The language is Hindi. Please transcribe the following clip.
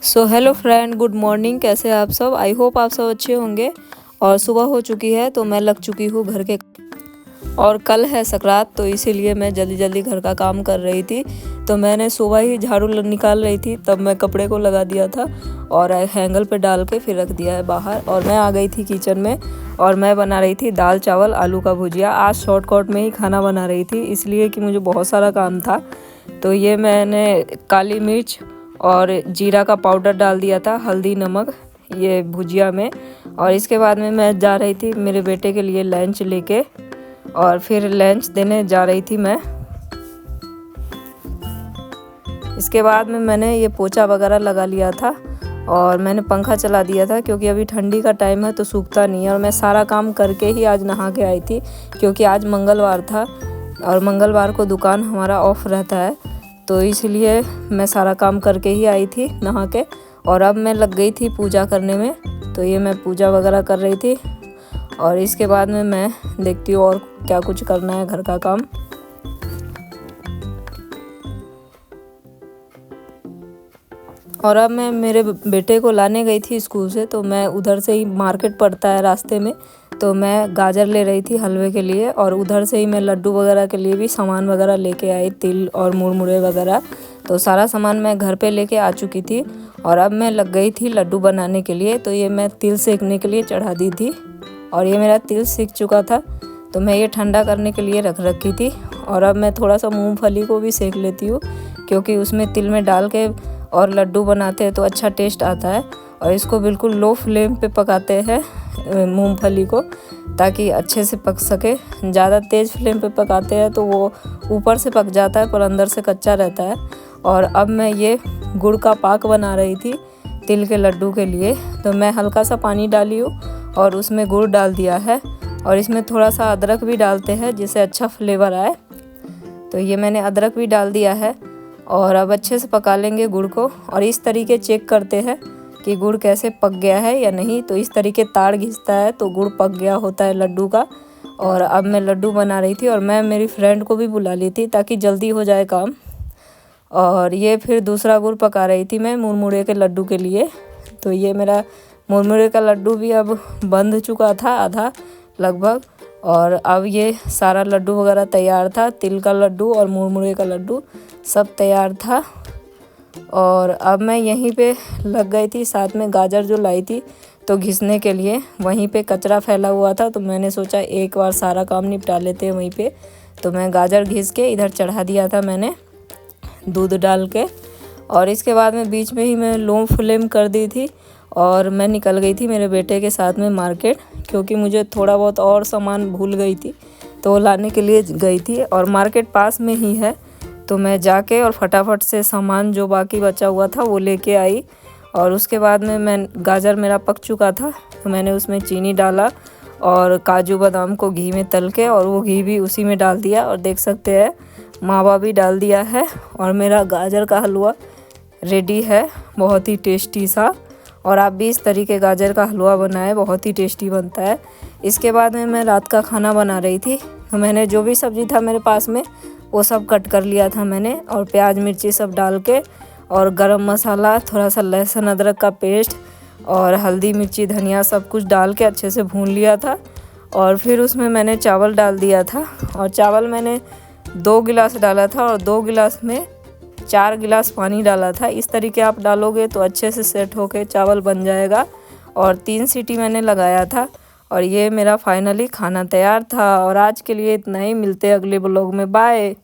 So hello friend, good morning. कैसे हैं आप सब? आई होप आप सब अच्छे होंगे। और सुबह हो चुकी है तो मैं लग चुकी हूँ घर के। और कल है संक्रांत, तो इसीलिए मैं जल्दी जल्दी घर का काम कर रही थी। तो मैंने सुबह ही झाड़ू निकाल रही थी, तब मैं कपड़े को लगा दिया था और हैंगर पे डाल के फिर रख दिया है बाहर। और मैं आ गई थी किचन में और मैं बना रही थी दाल चावल आलू का भुजिया। आज शॉर्टकट में ही खाना बना रही थी, इसलिए कि मुझे बहुत सारा काम था। तो ये मैंने काली मिर्च और जीरा का पाउडर डाल दिया था, हल्दी नमक ये भुजिया में। और इसके बाद में मैं जा रही थी मेरे बेटे के लिए लंच लेके, और फिर लंच देने जा रही थी मैं। इसके बाद में मैंने ये पोछा वगैरह लगा लिया था और मैंने पंखा चला दिया था, क्योंकि अभी ठंडी का टाइम है तो सूखता नहीं है। और मैं सारा काम करके ही आज नहा के आई थी, क्योंकि आज मंगलवार था और मंगलवार को दुकान हमारा ऑफ रहता है, तो इसलिए मैं सारा काम करके ही आई थी नहा के। और अब मैं लग गई थी पूजा करने में। तो ये मैं पूजा वगैरह कर रही थी और इसके बाद में मैं देखती हूँ और क्या कुछ करना है घर का काम। और अब मैं मेरे बेटे को लाने गई थी स्कूल से, तो मैं उधर से ही, मार्केट पड़ता है रास्ते में, तो मैं गाजर ले रही थी हलवे के लिए। और उधर से ही मैं लड्डू वगैरह के लिए भी सामान वगैरह लेके आई, तिल और मुरमुरे वगैरह। तो सारा सामान मैं घर पे लेके आ चुकी थी और अब मैं लग गई थी लड्डू बनाने के लिए। तो ये मैं तिल सेकने के लिए चढ़ा दी थी और ये मेरा तिल सीख चुका था, तो मैं ये ठंडा करने के लिए रख रखी थी। और अब मैं थोड़ा सा मूंगफली को भी सेक लेती हूँ, क्योंकि उसमें तिल में डाल के और लड्डू बनाते हैं तो अच्छा टेस्ट आता है। और इसको बिल्कुल लो फ्लेम पे पकाते हैं मूंगफली को, ताकि अच्छे से पक सके। ज़्यादा तेज़ फ्लेम पे पकाते हैं तो वो ऊपर से पक जाता है पर अंदर से कच्चा रहता है। और अब मैं ये गुड़ का पाक बना रही थी तिल के लड्डू के लिए। तो मैं हल्का सा पानी डाली हूँ और उसमें गुड़ डाल दिया है, और इसमें थोड़ा सा अदरक भी डालते हैं जिससे अच्छा फ्लेवर आए। तो ये मैंने अदरक भी डाल दिया है और अब अच्छे से पका लेंगे गुड़ को। और इस तरीके चेक करते हैं कि गुड़ कैसे पक गया है या नहीं। तो इस तरीके ताड़ घिसता है तो गुड़ पक गया होता है लड्डू का। और अब मैं लड्डू बना रही थी और मैं मेरी फ्रेंड को भी बुला ली थी ताकि जल्दी हो जाए काम। और ये फिर दूसरा गुड़ पका रही थी मैं मुरमुरे के लड्डू के लिए। तो ये मेरा मुरमुरे का लड्डू भी अब बंध चुका था आधा लगभग। और अब ये सारा लड्डू वगैरह तैयार था, तिल का लड्डू और मुरमुरे का लड्डू सब तैयार था। और अब मैं यहीं पे लग गई थी, साथ में गाजर जो लाई थी तो घिसने के लिए। वहीं पे कचरा फैला हुआ था तो मैंने सोचा एक बार सारा काम निपटा लेते हैं वहीं पे। तो मैं गाजर घिस के इधर चढ़ा दिया था मैंने दूध डाल के। और इसके बाद में बीच में ही मैं लो फ्लेम कर दी थी और मैं निकल गई थी मेरे बेटे के साथ में मार्केट, क्योंकि मुझे थोड़ा बहुत और सामान भूल गई थी तो वो लाने के लिए गई थी। और मार्केट पास में ही है, तो मैं जाके और फटाफट से सामान जो बाकी बचा हुआ था वो लेके आई। और उसके बाद में मैं गाजर मेरा पक चुका था तो मैंने उसमें चीनी डाला और काजू बादाम को घी में तल के, और वो घी भी उसी में डाल दिया। और देख सकते हैं मावा भी डाल दिया है और मेरा गाजर का हलवा रेडी है, बहुत ही टेस्टी सा। और आप भी इस तरीके गाजर का हलवा बनाएं, बहुत ही टेस्टी बनता है। इसके बाद में मैं रात का खाना बना रही थी, तो मैंने जो भी सब्ज़ी था मेरे पास में वो सब कट कर लिया था मैंने, और प्याज मिर्ची सब डाल के और गरम मसाला, थोड़ा सा लहसुन अदरक का पेस्ट और हल्दी मिर्ची धनिया सब कुछ डाल के अच्छे से भून लिया था। और फिर उसमें मैंने चावल डाल दिया था, और चावल मैंने 2 गिलास डाला था और 2 गिलास में 4 गिलास पानी डाला था। इस तरीके आप डालोगे तो अच्छे से सेट होके चावल बन जाएगा। और 3 सीटी मैंने लगाया था और ये मेरा फाइनली खाना तैयार था। और आज के लिए इतना ही, मिलते हैं अगले ब्लॉग में। बाय।